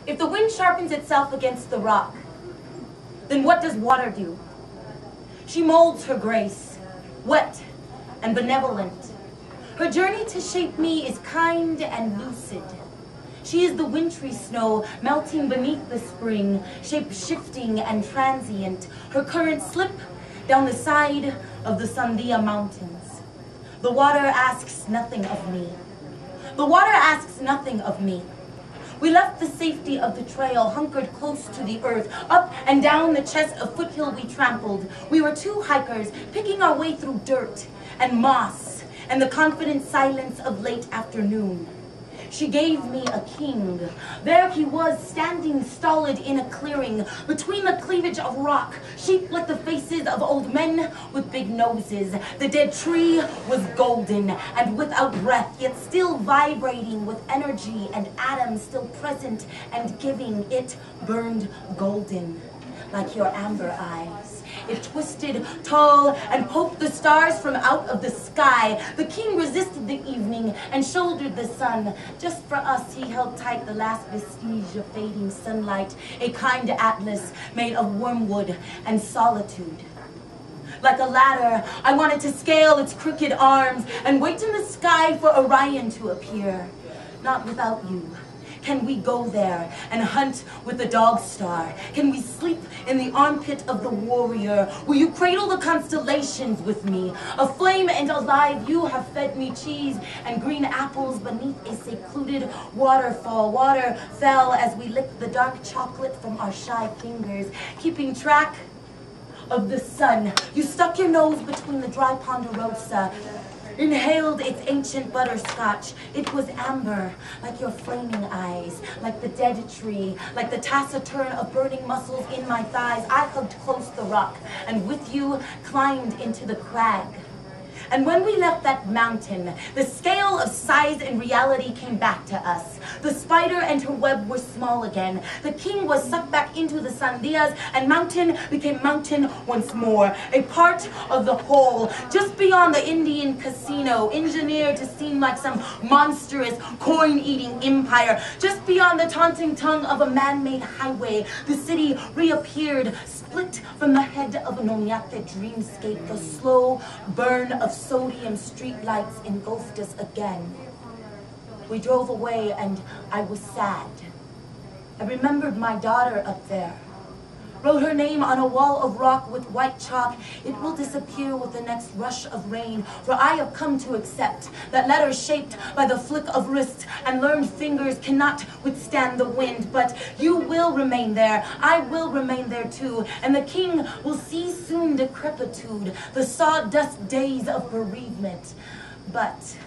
If the wind sharpens itself against the rock, then what does water do? She molds her grace, wet and benevolent. Her journey to shape me is kind and lucid. She is the wintry snow melting beneath the spring, shape-shifting and transient. Her currents slip down the side of the Sandia Mountains. The water asks nothing of me. The water asks nothing of me. We left the safety of the trail, hunkered close to the earth. Up and down the chest of foothill we trampled. We were two hikers, picking our way through dirt and moss and the confident silence of late afternoon. She gave me a king. There he was, standing stolid in a clearing, between the cleavage of rock, shaped like the faces of old men with big noses. The dead tree was golden and without breath, yet still vibrating with energy, and atoms still present and giving. It burned golden, like your amber eyes. It twisted tall and poked the stars from out of the sky. The king resisted the evening and shouldered the sun. Just for us, he held tight the last vestige of fading sunlight, a kind atlas made of wormwood and solitude. Like a ladder, I wanted to scale its crooked arms and wait in the sky for Orion to appear. Not without you. Can we go there and hunt with the dog star? Can we sleep in the armpit of the warrior? Will you cradle the constellations with me? Aflame and alive, you have fed me cheese and green apples beneath a secluded waterfall. Water fell as we licked the dark chocolate from our shy fingers, keeping track of the sun. You stuck your nose between the dry ponderosa, inhaled its ancient butterscotch. It was amber, like your flaming eyes, like the dead tree, like the taciturn of burning muscles in my thighs. I hugged close the rock, and with you climbed into the crag. And when we left that mountain, the scale of size and reality came back to us. The spider and her web were small again. The king was sucked back into the Sandias, and mountain became mountain once more, a part of the whole, just beyond the Indian casino, engineered to seem like some monstrous coin-eating empire. Just beyond the taunting tongue of a man-made highway, the city reappeared, split from the head of an Onyate dreamscape. The slow burn of sodium streetlights engulfed us again. We drove away and I was sad. I remembered my daughter up there. Wrote her name on a wall of rock with white chalk. It will disappear with the next rush of rain, for I have come to accept that letters shaped by the flick of wrists and learned fingers cannot withstand the wind. But you will remain there. I will remain there too. And the king will see soon decrepitude, the sawdust days of bereavement. But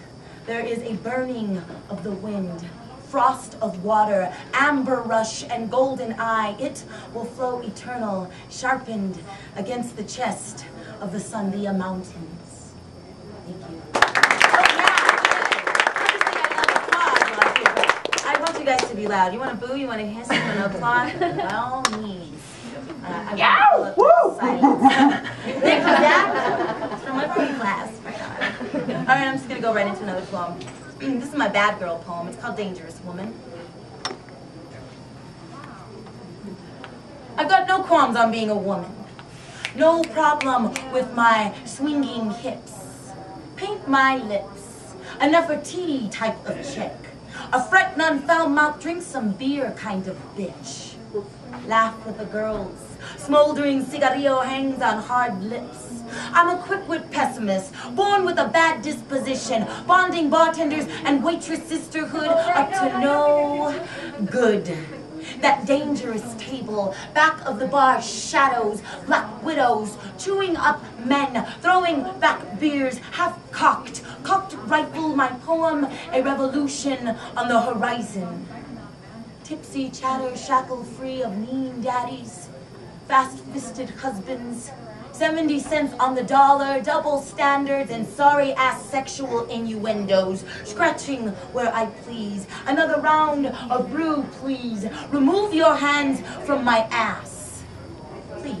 there is a burning of the wind, frost of water, amber rush, and golden eye. It will flow eternal, sharpened against the chest of the Sandia Mountains. Thank you. I want you guys to be loud. You want to boo? You want to hiss? You want to applaud? By all means. Yeah! Woo! Silence. Thank you, Dad. From my pre class. All right, I'm just going to go right into another poem. This is my bad girl poem. It's called Dangerous Woman. I've got no qualms on being a woman. No problem with my swinging hips. Paint my lips. A Nefertiti type of chick. A fret none foul mouth, drink some beer kind of bitch. Laugh with the girls. Smoldering cigarillo hangs on hard lips. I'm a quick-wit pessimist, born with a bad disposition, bonding bartenders and waitress sisterhood up to no good. That dangerous table, back of the bar, shadows, black widows, chewing up men, throwing back beers, half-cocked, cocked rifle, my poem, a revolution on the horizon. Tipsy chatter, shackle-free of mean daddies, fast-fisted husbands, 70 cents on the dollar, double standards, and sorry-ass sexual innuendos, scratching where I please. Another round of brew, please. Remove your hands from my ass, please.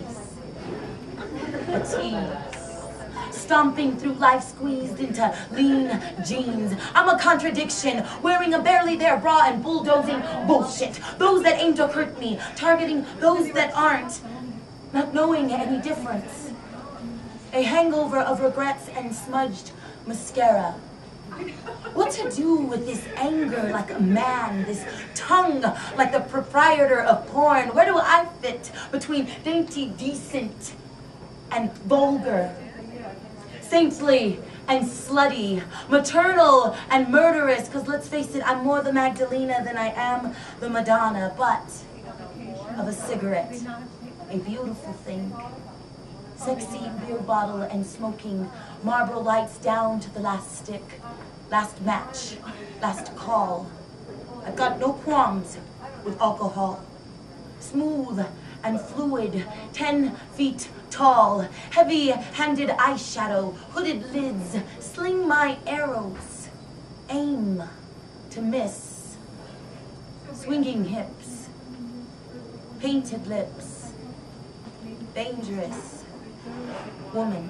A tease. stomping through life squeezed into lean jeans. I'm a contradiction, wearing a barely there bra and bulldozing bullshit. Those that aim to hurt me, targeting those that aren't, not knowing any difference. A hangover of regrets and smudged mascara. What to do with this anger like a man, this tongue like the proprietor of porn? Where do I fit between dainty, decent, and vulgar? Saintly and slutty, maternal and murderous, because let's face it, I'm more the Magdalena than I am the Madonna, but of a cigarette, a beautiful thing. Sexy beer bottle and smoking, Marlboro lights down to the last stick, last match, last call. I've got no qualms with alcohol. Smooth and fluid, 10 feet tall, heavy-handed eyeshadow, hooded lids, sling my arrows, aim to miss, swinging hips, painted lips, dangerous woman.